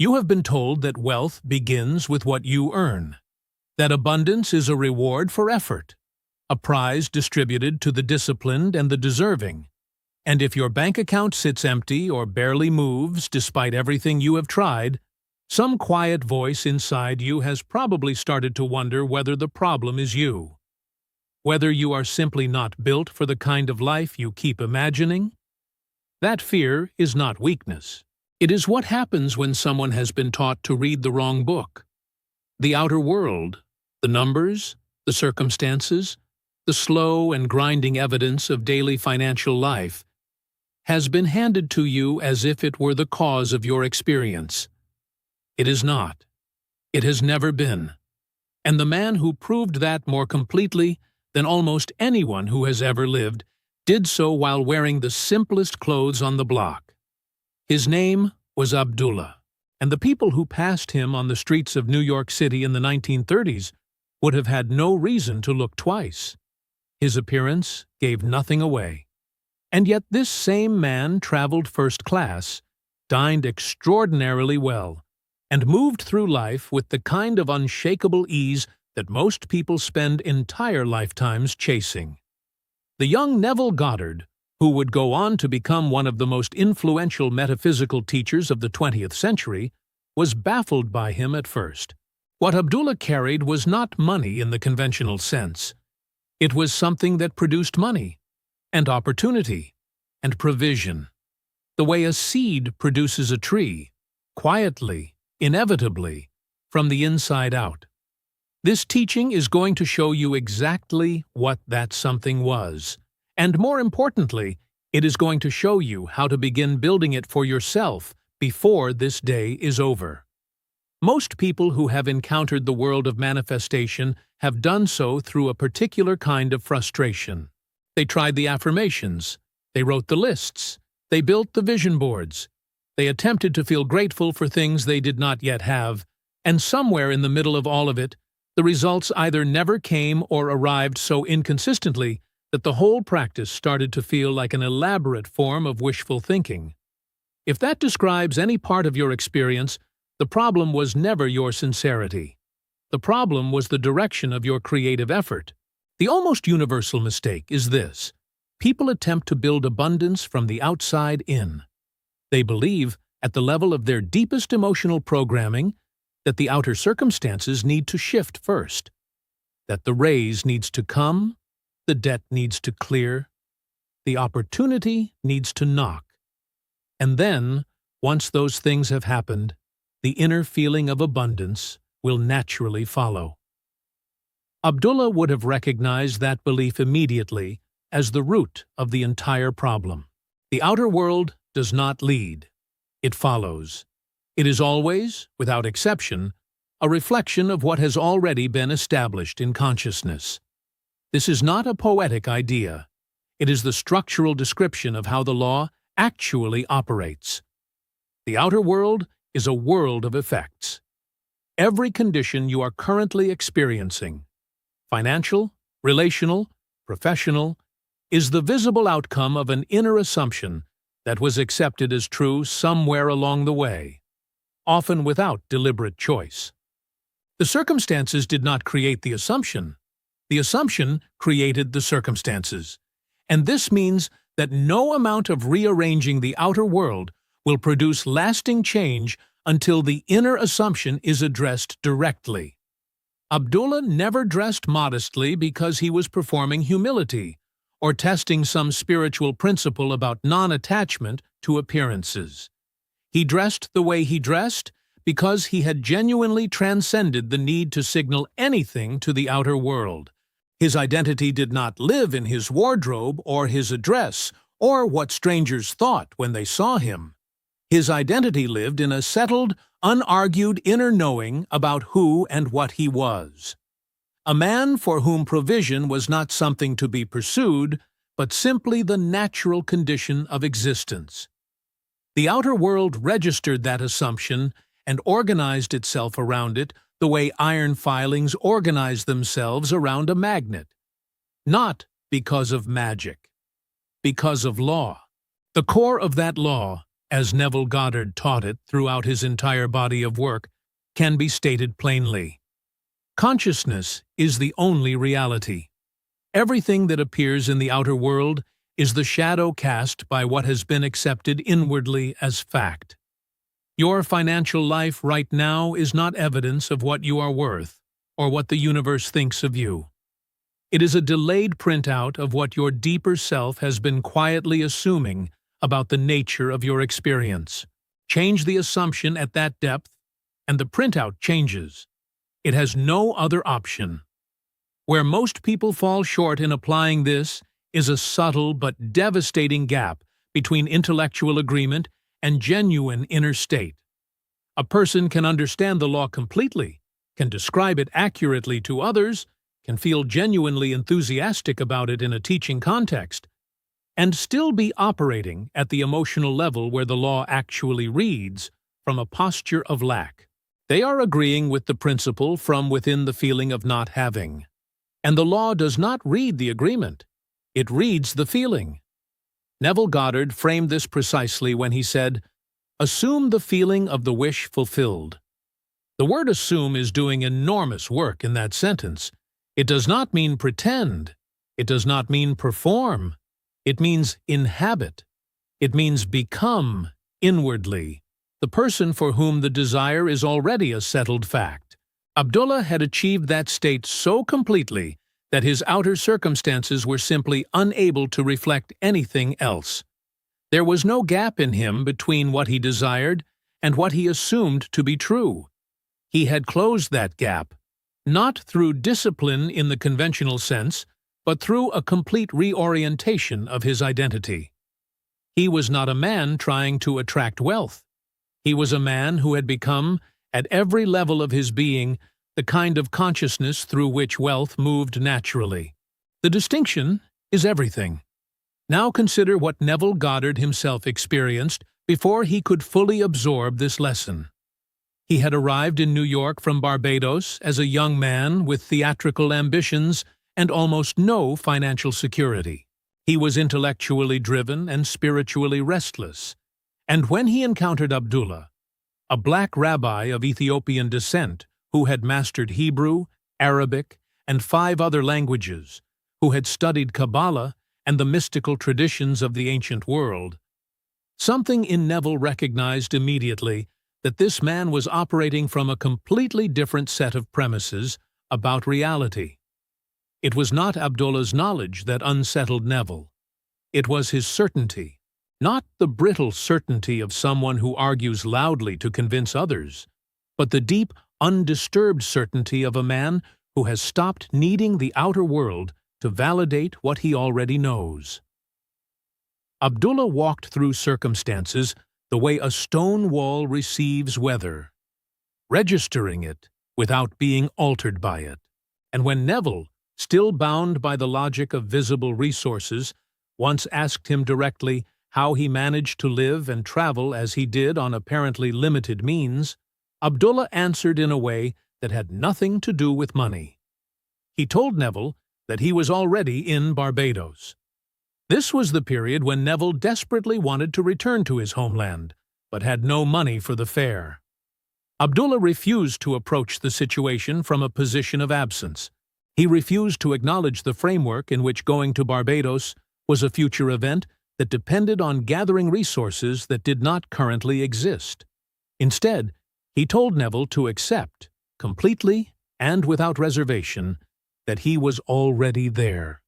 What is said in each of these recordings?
You have been told that wealth begins with what you earn, that abundance is a reward for effort, a prize distributed to the disciplined and the deserving, and if your bank account sits empty or barely moves despite everything you have tried, some quiet voice inside you has probably started to wonder whether the problem is you, whether you are simply not built for the kind of life you keep imagining. That fear is not weakness. It is what happens when someone has been taught to read the wrong book. The outer world, the numbers, the circumstances, the slow and grinding evidence of daily financial life, has been handed to you as if it were the cause of your experience. It is not. It has never been. And the man who proved that more completely than almost anyone who has ever lived did so while wearing the simplest clothes on the block. His name was Abdullah, and the people who passed him on the streets of New York City in the 1930s would have had no reason to look twice. His appearance gave nothing away. And yet this same man traveled first class, dined extraordinarily well, and moved through life with the kind of unshakable ease that most people spend entire lifetimes chasing. The young Neville Goddard, who would go on to become one of the most influential metaphysical teachers of the 20th century, was baffled by him at first. What Abdullah carried was not money in the conventional sense. It was something that produced money, and opportunity, and provision. The way a seed produces a tree, quietly, inevitably, from the inside out. This teaching is going to show you exactly what that something was. And more importantly, it is going to show you how to begin building it for yourself before this day is over. Most people who have encountered the world of manifestation have done so through a particular kind of frustration. They tried the affirmations, they wrote the lists, they built the vision boards, they attempted to feel grateful for things they did not yet have, and somewhere in the middle of all of it, the results either never came or arrived so inconsistently that the whole practice started to feel like an elaborate form of wishful thinking. If that describes any part of your experience, the problem was never your sincerity. The problem was the direction of your creative effort. The almost universal mistake is this: people attempt to build abundance from the outside in. They believe, at the level of their deepest emotional programming, that the outer circumstances need to shift first, that the raise needs to come, the debt needs to clear, the opportunity needs to knock. And then, once those things have happened, the inner feeling of abundance will naturally follow. Abdullah would have recognized that belief immediately as the root of the entire problem. The outer world does not lead. It follows. It is always, without exception, a reflection of what has already been established in consciousness. This is not a poetic idea. It is the structural description of how the law actually operates. The outer world is a world of effects. Every condition you are currently experiencing, financial, relational, professional, is the visible outcome of an inner assumption that was accepted as true somewhere along the way, often without deliberate choice. The circumstances did not create the assumption. The assumption created the circumstances. And this means that no amount of rearranging the outer world will produce lasting change until the inner assumption is addressed directly. Abdullah never dressed modestly because he was performing humility or testing some spiritual principle about non-attachment to appearances. He dressed the way he dressed because he had genuinely transcended the need to signal anything to the outer world. His identity did not live in his wardrobe or his address or what strangers thought when they saw him. His identity lived in a settled, unargued inner knowing about who and what he was. A man for whom provision was not something to be pursued, but simply the natural condition of existence. The outer world registered that assumption and organized itself around it the way iron filings organize themselves around a magnet. Not because of magic, because of law. The core of that law, as Neville Goddard taught it throughout his entire body of work, can be stated plainly. Consciousness is the only reality. Everything that appears in the outer world is the shadow cast by what has been accepted inwardly as fact. Your financial life right now is not evidence of what you are worth or what the universe thinks of you. It is a delayed printout of what your deeper self has been quietly assuming about the nature of your experience. Change the assumption at that depth, and the printout changes. It has no other option. Where most people fall short in applying this is a subtle but devastating gap between intellectual agreement and genuine inner state. A person can understand the law completely, can describe it accurately to others, can feel genuinely enthusiastic about it in a teaching context, and still be operating at the emotional level where the law actually reads from a posture of lack. They are agreeing with the principle from within the feeling of not having. And the law does not read the agreement. It reads the feeling. Neville Goddard framed this precisely when he said, "Assume the feeling of the wish fulfilled." The word assume is doing enormous work in that sentence. It does not mean pretend. It does not mean perform. It means inhabit. It means become inwardly the person for whom the desire is already a settled fact. Abdullah had achieved that state so completely that his outer circumstances were simply unable to reflect anything else. There was no gap in him between what he desired and what he assumed to be true. He had closed that gap, not through discipline in the conventional sense, but through a complete reorientation of his identity. He was not a man trying to attract wealth. He was a man who had become, at every level of his being, the kind of consciousness through which wealth moved naturally. The distinction is everything. Now consider what Neville Goddard himself experienced before he could fully absorb this lesson. He had arrived in New York from Barbados as a young man with theatrical ambitions and almost no financial security. He was intellectually driven and spiritually restless. And when he encountered Abdullah, a black rabbi of Ethiopian descent who had mastered Hebrew, Arabic, and 5 other languages, who had studied Kabbalah and the mystical traditions of the ancient world, something in Neville recognized immediately that this man was operating from a completely different set of premises about reality. It was not Abdullah's knowledge that unsettled Neville. It was his certainty. Not the brittle certainty of someone who argues loudly to convince others, but the deep, undisturbed certainty of a man who has stopped needing the outer world to validate what he already knows. Abdullah walked through circumstances the way a stone wall receives weather, registering it without being altered by it. And when Neville, still bound by the logic of visible resources, once asked him directly how he managed to live and travel as he did on apparently limited means, Abdullah answered in a way that had nothing to do with money. He told Neville that he was already in Barbados. This was the period when Neville desperately wanted to return to his homeland, but had no money for the fare. Abdullah refused to approach the situation from a position of absence. He refused to acknowledge the framework in which going to Barbados was a future event that depended on gathering resources that did not currently exist. Instead, he told Neville to accept, completely and without reservation, that he was already there.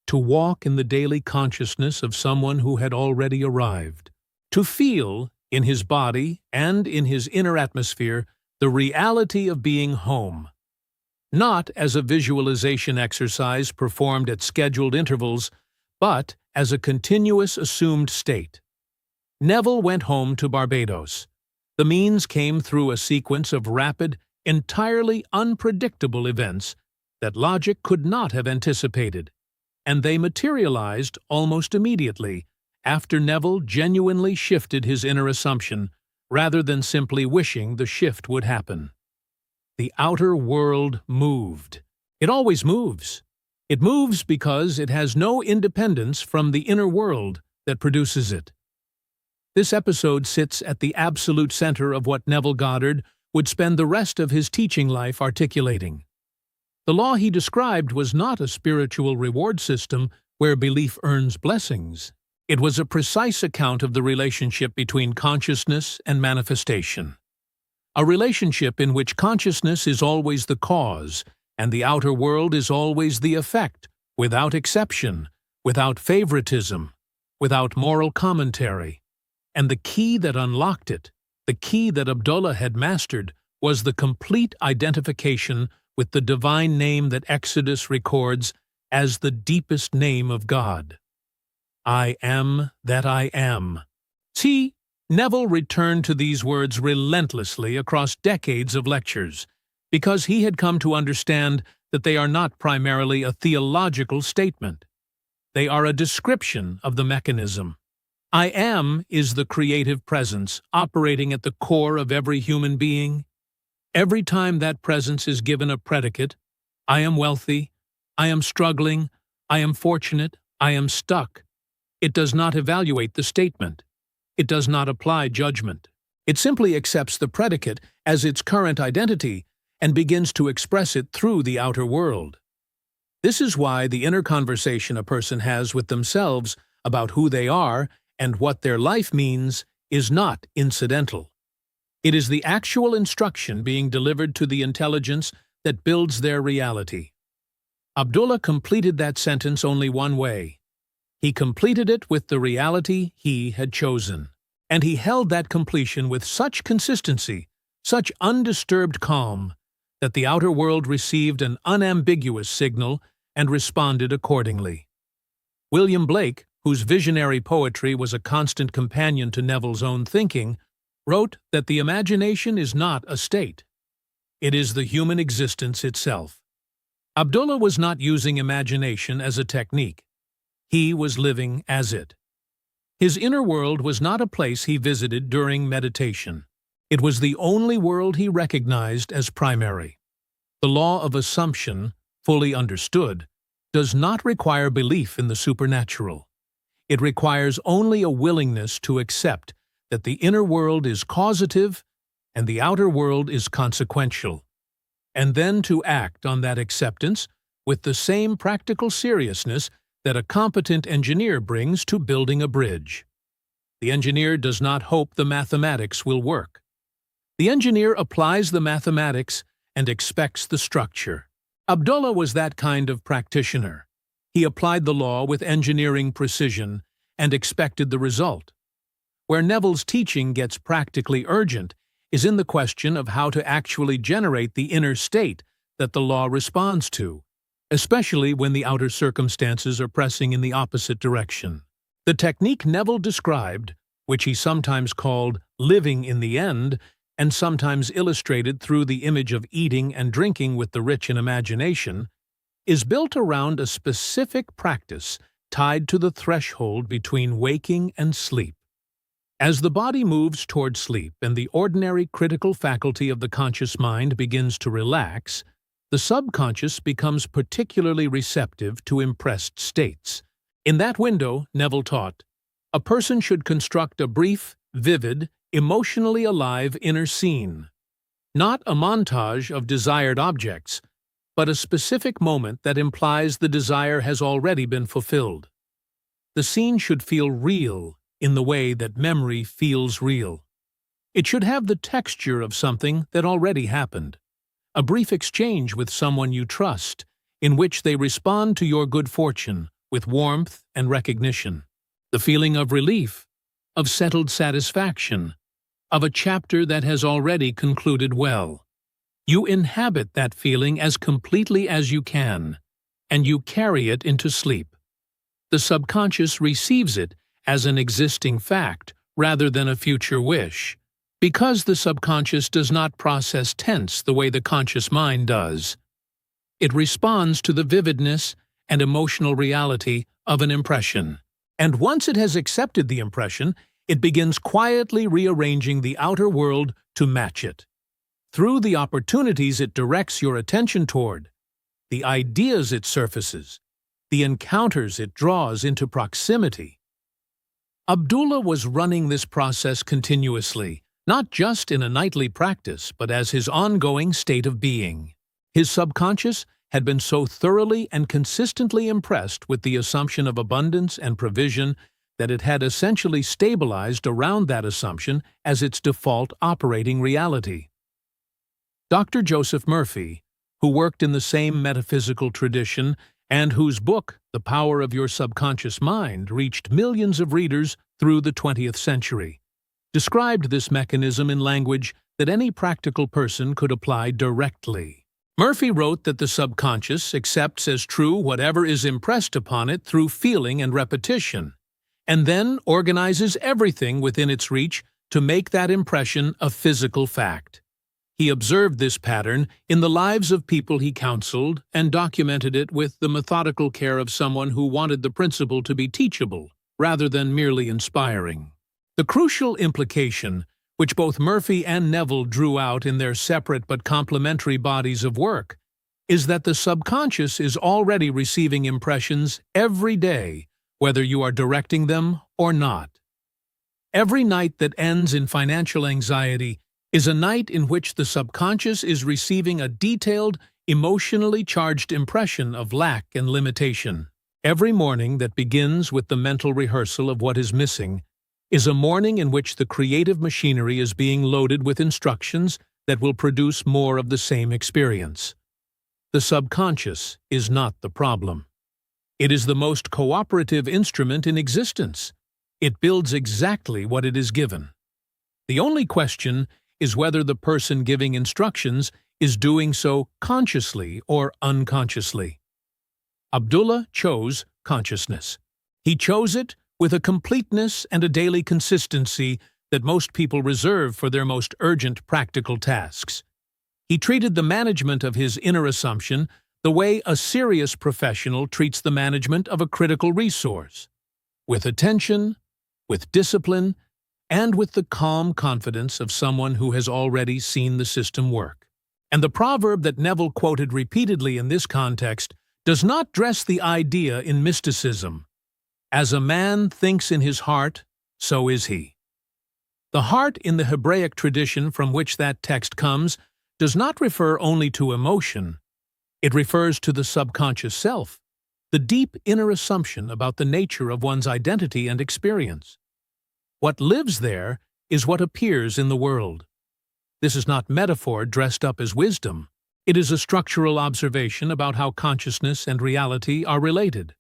To walk in the daily consciousness of someone who had already arrived. To feel, in his body and in his inner atmosphere, the reality of being home. Not as a visualization exercise performed at scheduled intervals, but as a continuous assumed state. Neville went home to Barbados. The means came through a sequence of rapid, entirely unpredictable events that logic could not have anticipated, and they materialized almost immediately after Neville genuinely shifted his inner assumption rather than simply wishing the shift would happen. The outer world moved. It always moves. It moves because it has no independence from the inner world that produces it. This episode sits at the absolute center of what Neville Goddard would spend the rest of his teaching life articulating. The law he described was not a spiritual reward system where belief earns blessings. It was a precise account of the relationship between consciousness and manifestation. A relationship in which consciousness is always the cause, and the outer world is always the effect, without exception, without favoritism, without moral commentary. And the key that unlocked it, the key that Abdullah had mastered, was the complete identification with the divine name that Exodus records as the deepest name of God. I am that I am. See, Neville returned to these words relentlessly across decades of lectures, because he had come to understand that they are not primarily a theological statement. They are a description of the mechanism. I am is the creative presence operating at the core of every human being. Every time that presence is given a predicate, I am wealthy, I am struggling, I am fortunate, I am stuck, it does not evaluate the statement. It does not apply judgment. It simply accepts the predicate as its current identity and begins to express it through the outer world. This is why the inner conversation a person has with themselves about who they are and what their life means is not incidental. It is the actual instruction being delivered to the intelligence that builds their reality. Abdullah completed that sentence only one way. He completed it with the reality he had chosen. And he held that completion with such consistency, such undisturbed calm, that the outer world received an unambiguous signal and responded accordingly. William Blake, whose visionary poetry was a constant companion to Neville's own thinking, wrote that the imagination is not a state. It is the human existence itself. Abdullah was not using imagination as a technique. He was living as it. His inner world was not a place he visited during meditation. It was the only world he recognized as primary. The law of assumption, fully understood, does not require belief in the supernatural. It requires only a willingness to accept that the inner world is causative and the outer world is consequential, and then to act on that acceptance with the same practical seriousness that a competent engineer brings to building a bridge. The engineer does not hope the mathematics will work. The engineer applies the mathematics and expects the structure. Abdullah was that kind of practitioner. He applied the law with engineering precision and expected the result. Where Neville's teaching gets practically urgent is in the question of how to actually generate the inner state that the law responds to, especially when the outer circumstances are pressing in the opposite direction. The technique Neville described, which he sometimes called living in the end, and sometimes illustrated through the image of eating and drinking with the rich in imagination, is built around a specific practice tied to the threshold between waking and sleep. As the body moves toward sleep and the ordinary critical faculty of the conscious mind begins to relax, the subconscious becomes particularly receptive to impressed states. In that window, Neville taught, a person should construct a brief, vivid, emotionally alive inner scene, not a montage of desired objects, but a specific moment that implies the desire has already been fulfilled. The scene should feel real in the way that memory feels real. It should have the texture of something that already happened. A brief exchange with someone you trust, in which they respond to your good fortune with warmth and recognition. The feeling of relief, of settled satisfaction, of a chapter that has already concluded well. You inhabit that feeling as completely as you can, and you carry it into sleep. The subconscious receives it as an existing fact rather than a future wish, because the subconscious does not process tense the way the conscious mind does. It responds to the vividness and emotional reality of an impression, and once it has accepted the impression, it begins quietly rearranging the outer world to match it. Through the opportunities it directs your attention toward, the ideas it surfaces, the encounters it draws into proximity. Abdullah was running this process continuously, not just in a nightly practice, but as his ongoing state of being. His subconscious had been so thoroughly and consistently impressed with the assumption of abundance and provision that it had essentially stabilized around that assumption as its default operating reality. Dr. Joseph Murphy, who worked in the same metaphysical tradition and whose book, The Power of Your Subconscious Mind, reached millions of readers through the 20th century, described this mechanism in language that any practical person could apply directly. Murphy wrote that the subconscious accepts as true whatever is impressed upon it through feeling and repetition, and then organizes everything within its reach to make that impression a physical fact. He observed this pattern in the lives of people he counseled and documented it with the methodical care of someone who wanted the principle to be teachable rather than merely inspiring. The crucial implication, which both Murphy and Neville drew out in their separate but complementary bodies of work, is that the subconscious is already receiving impressions every day, whether you are directing them or not. Every night that ends in financial anxiety is a night in which the subconscious is receiving a detailed, emotionally charged impression of lack and limitation. Every morning that begins with the mental rehearsal of what is missing is a morning in which the creative machinery is being loaded with instructions that will produce more of the same experience. The subconscious is not the problem. It is the most cooperative instrument in existence. It builds exactly what it is given. The only question is whether the person giving instructions is doing so consciously or unconsciously. Abdullah chose consciousness. He chose it with a completeness and a daily consistency that most people reserve for their most urgent practical tasks. He treated the management of his inner assumption the way a serious professional treats the management of a critical resource, with attention, with discipline, and with the calm confidence of someone who has already seen the system work. And the proverb that Neville quoted repeatedly in this context does not dress the idea in mysticism. As a man thinks in his heart, so is he. The heart in the Hebraic tradition from which that text comes does not refer only to emotion. It refers to the subconscious self, the deep inner assumption about the nature of one's identity and experience. What lives there is what appears in the world. This is not metaphor dressed up as wisdom. It is a structural observation about how consciousness and reality are related.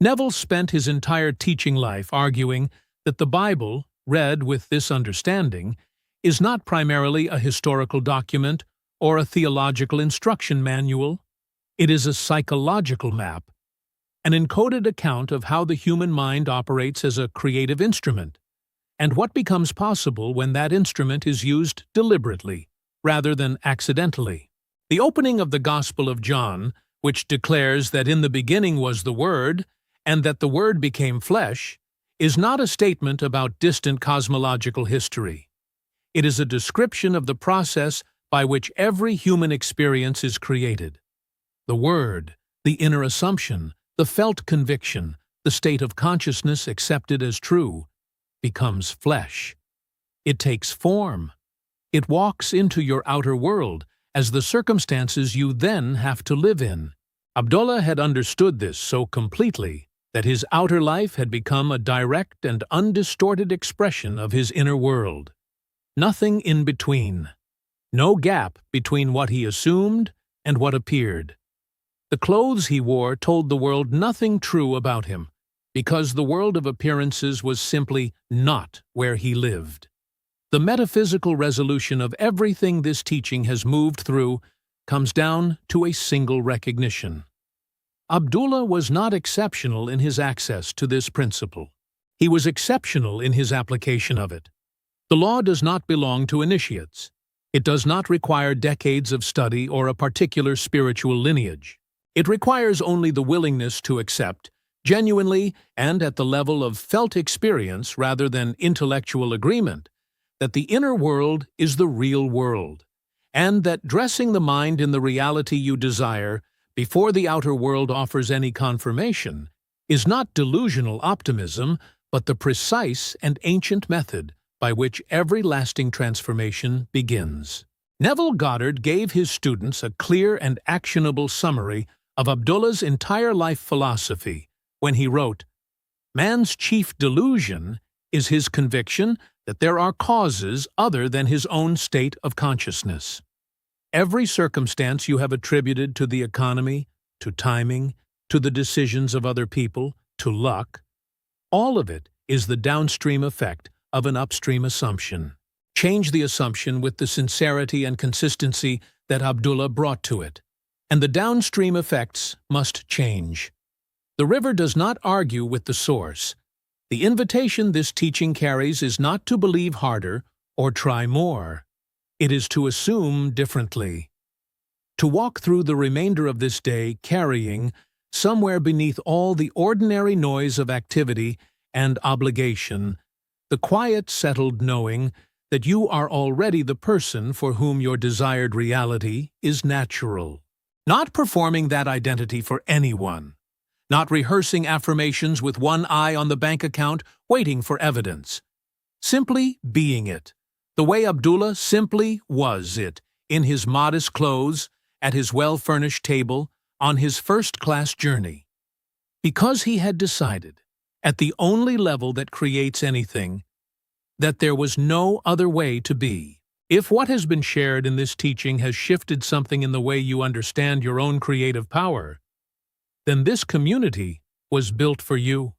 Neville spent his entire teaching life arguing that the Bible, read with this understanding, is not primarily a historical document or a theological instruction manual. It is a psychological map, an encoded account of how the human mind operates as a creative instrument, and what becomes possible when that instrument is used deliberately, rather than accidentally. The opening of the Gospel of John, which declares that in the beginning was the Word, and that the Word became flesh, is not a statement about distant cosmological history. It is a description of the process by which every human experience is created. The Word, the inner assumption, the felt conviction, the state of consciousness accepted as true, becomes flesh. It takes form. It walks into your outer world as the circumstances you then have to live in. Abdullah had understood this so completely that his outer life had become a direct and undistorted expression of his inner world. Nothing in between. No gap between what he assumed and what appeared. The clothes he wore told the world nothing true about him, because the world of appearances was simply not where he lived. The metaphysical resolution of everything this teaching has moved through comes down to a single recognition. Abdullah was not exceptional in his access to this principle. He was exceptional in his application of it. The law does not belong to initiates. It does not require decades of study or a particular spiritual lineage. It requires only the willingness to accept, genuinely and at the level of felt experience rather than intellectual agreement, that the inner world is the real world, and that dressing the mind in the reality you desire before the outer world offers any confirmation is not delusional optimism, but the precise and ancient method by which every lasting transformation begins. Neville Goddard gave his students a clear and actionable summary of Abdullah's entire life philosophy when he wrote, "Man's chief delusion is his conviction that there are causes other than his own state of consciousness. Every circumstance you have attributed to the economy, to timing, to the decisions of other people, to luck, all of it is the downstream effect of an upstream assumption. Change the assumption with the sincerity and consistency that Abdullah brought to it, and the downstream effects must change. The river does not argue with the source. The invitation this teaching carries is not to believe harder or try more. It is to assume differently. To walk through the remainder of this day carrying, somewhere beneath all the ordinary noise of activity and obligation, the quiet, settled knowing that you are already the person for whom your desired reality is natural. Not performing that identity for anyone. Not rehearsing affirmations with one eye on the bank account, waiting for evidence. Simply being it, the way Abdullah simply was it, in his modest clothes, at his well-furnished table, on his first-class journey. Because he had decided, at the only level that creates anything, that there was no other way to be. If what has been shared in this teaching has shifted something in the way you understand your own creative power, then this community was built for you.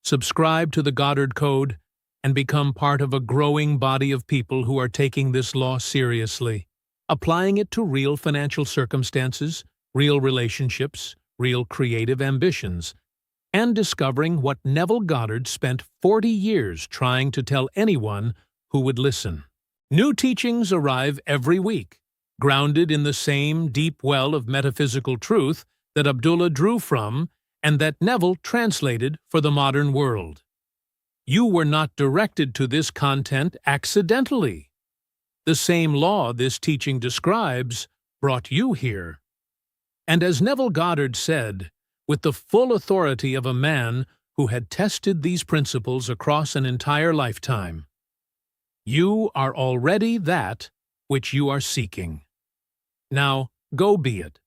Subscribe to the Goddard Code and become part of a growing body of people who are taking this law seriously, applying it to real financial circumstances, real relationships, real creative ambitions, and discovering what Neville Goddard spent 40 years trying to tell anyone who would listen. New teachings arrive every week, grounded in the same deep well of metaphysical truth that Abdullah drew from and that Neville translated for the modern world. You were not directed to this content accidentally. The same law this teaching describes brought you here. And as Neville Goddard said, with the full authority of a man who had tested these principles across an entire lifetime, you are already that which you are seeking. Now, go be it.